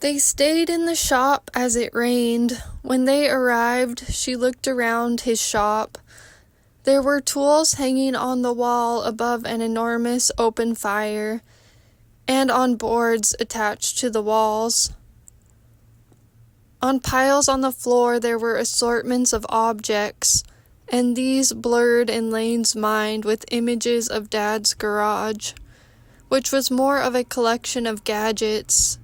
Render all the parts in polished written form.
They stayed in the shop as it rained. When they arrived, she looked around his shop. There were tools hanging on the wall above an enormous open fire, and on boards attached to the walls. On piles on the floor there were assortments of objects, and these blurred in Laine's mind with images of Dad's garage, which was more of a collection of gadgets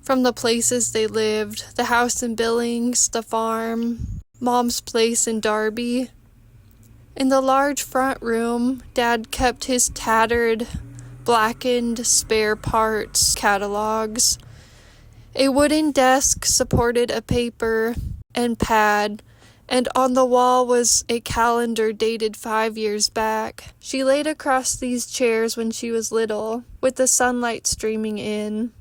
from the places they lived, the house in Billings, the farm, Mom's place in Derby. In the large front room, Dad kept his tattered, blackened spare parts catalogs. A wooden desk supported a paper and pad, and on the wall was a calendar dated 5 years back. She laid across these chairs when she was little, with the sunlight streaming in.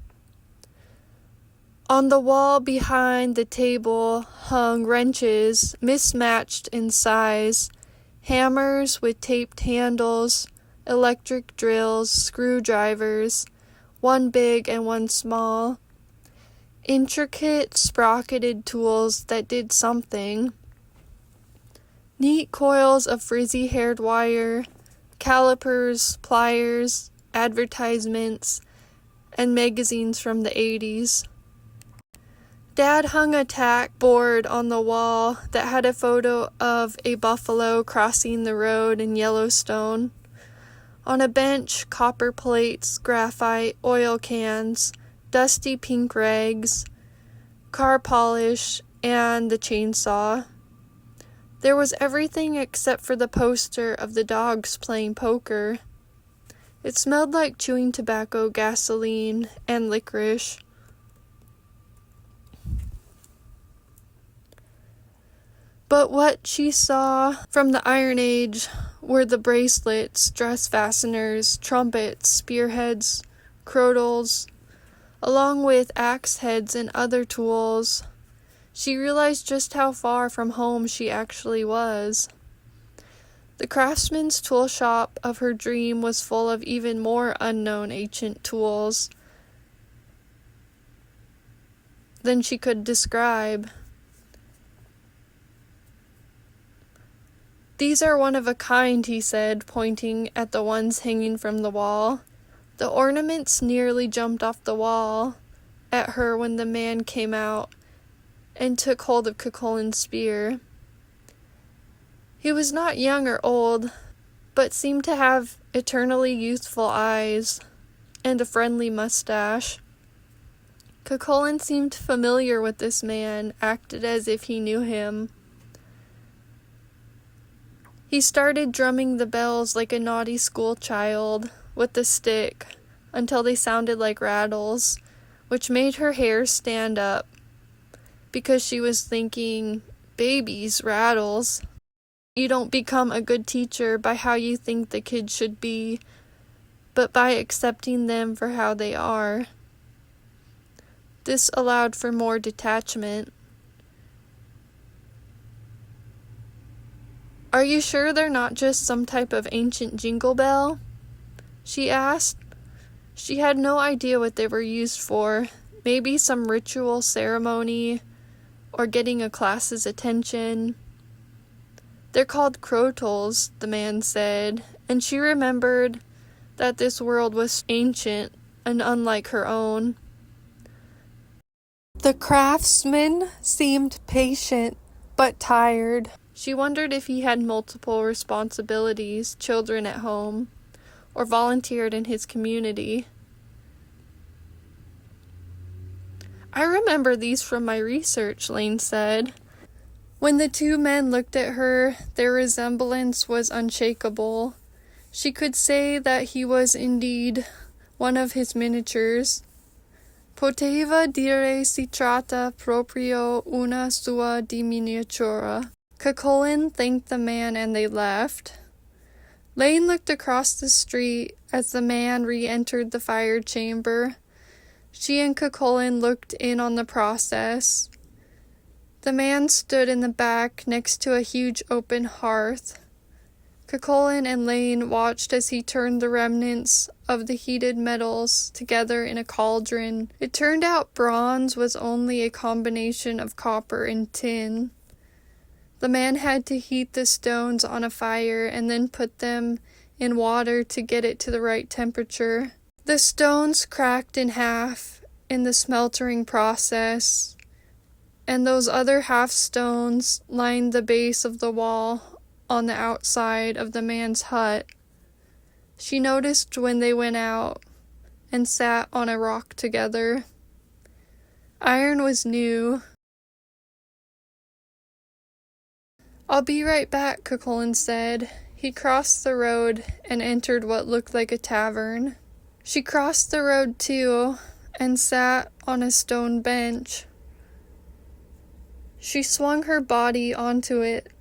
On the wall behind the table hung wrenches, mismatched in size, hammers with taped handles, electric drills, screwdrivers, one big and one small, intricate sprocketed tools that did something, neat coils of frizzy-haired wire, calipers, pliers, advertisements, and magazines from the 80s. Dad hung a tack board on the wall that had a photo of a buffalo crossing the road in Yellowstone. On a bench, copper plates, graphite, oil cans, dusty pink rags, car polish, and the chainsaw. There was everything except for the poster of the dogs playing poker. It smelled like chewing tobacco, gasoline, and licorice. But what she saw from the Iron Age were the bracelets, dress fasteners, trumpets, spearheads, crodles, along with axe heads and other tools. She realized just how far from home she actually was. The craftsman's tool shop of her dream was full of even more unknown ancient tools than she could describe. "These are one of a kind," he said, pointing at the ones hanging from the wall. The ornaments nearly jumped off the wall at her when the man came out and took hold of Cuchulain's spear. He was not young or old, but seemed to have eternally youthful eyes and a friendly mustache. Cuchulain seemed familiar with this man, acted as if he knew him. He started drumming the bells like a naughty schoolchild with the stick until they sounded like rattles, which made her hair stand up, because she was thinking, babies, rattles. You don't become a good teacher by how you think the kid should be, but by accepting them for how they are. This allowed for more detachment. "Are you sure they're not just some type of ancient jingle bell?" she asked. She had no idea what they were used for. Maybe some ritual ceremony, or getting a class's attention. "They're called crotals," the man said, and she remembered that this world was ancient and unlike her own. The craftsman seemed patient, but tired. She wondered if he had multiple responsibilities, children at home, or volunteered in his community. "I remember these from my research," Laine said. When the two men looked at her, their resemblance was unshakable. She could say that he was indeed one of his miniatures. "Poteva dire si tratta proprio una sua di miniatura." Cuchulain thanked the man and they left. Laine looked across the street as the man re-entered the fire chamber. She and Cuchulain looked in on the process. The man stood in the back next to a huge open hearth. Cuchulain and Laine watched as he turned the remnants of the heated metals together in a cauldron. It turned out bronze was only a combination of copper and tin. The man had to heat the stones on a fire and then put them in water to get it to the right temperature. The stones cracked in half in the smelting process, and those other half stones lined the base of the wall on the outside of the man's hut. She noticed when they went out and sat on a rock together. Iron was new. "I'll be right back," Cuchulain said. He crossed the road and entered what looked like a tavern. She crossed the road too and sat on a stone bench. She swung her body onto it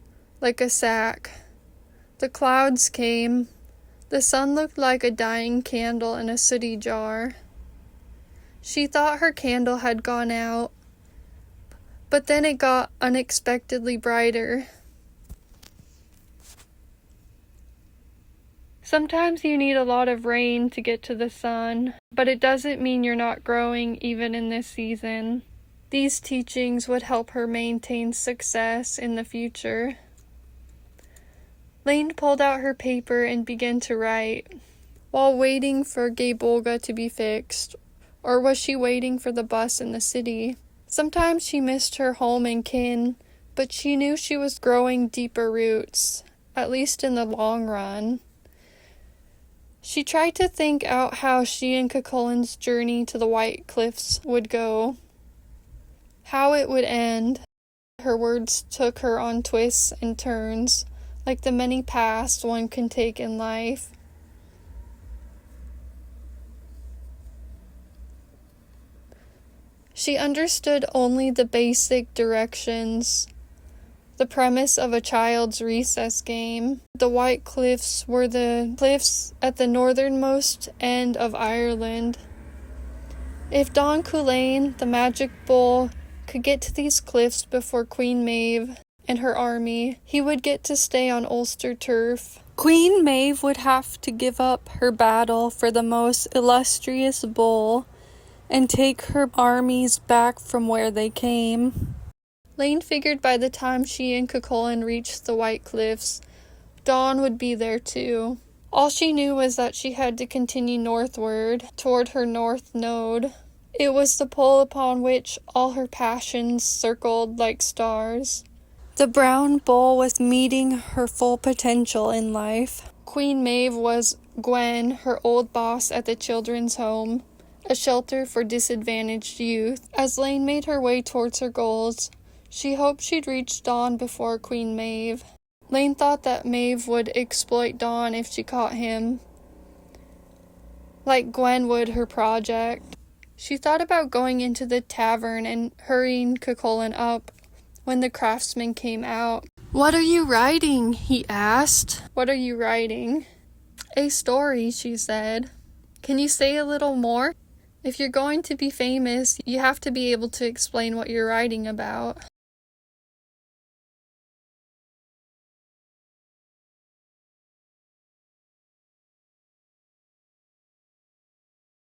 like a sack. The clouds came. The sun looked like a dying candle in a sooty jar. She thought her candle had gone out, but then it got unexpectedly brighter. Sometimes you need a lot of rain to get to the sun, but it doesn't mean you're not growing even in this season. These teachings would help her maintain success in the future. Laine pulled out her paper and began to write. While waiting for Gaybolga to be fixed, or was she waiting for the bus in the city? Sometimes she missed her home and kin, but she knew she was growing deeper roots, at least in the long run. She tried to think out how she and Cuchulain's journey to the White Cliffs would go, how it would end. Her words took her on twists and turns, like the many paths one can take in life. She understood only the basic directions, the premise of a child's recess game. The White Cliffs were the cliffs at the northernmost end of Ireland. If Don Cuchulain, the magic bull, could get to these cliffs before Queen Maeve and her army, he would get to stay on Ulster turf. Queen Maeve would have to give up her battle for the most illustrious bull and take her armies back from where they came. Laine figured by the time she and Cuchulain reached the White Cliffs, Dawn would be there too. All she knew was that she had to continue northward, toward her north node. It was the pole upon which all her passions circled like stars. The brown bull was meeting her full potential in life. Queen Maeve was Gwen, her old boss at the children's home, a shelter for disadvantaged youth. As Laine made her way towards her goals, she hoped she'd reach Dawn before Queen Maeve. Laine thought that Maeve would exploit Dawn if she caught him, like Gwen would her project. She thought about going into the tavern and hurrying Cuchulain up when the craftsman came out. "What are you writing?" he asked. "What are you writing?" "A story," she said. "Can you say a little more? If you're going to be famous, you have to be able to explain what you're writing about."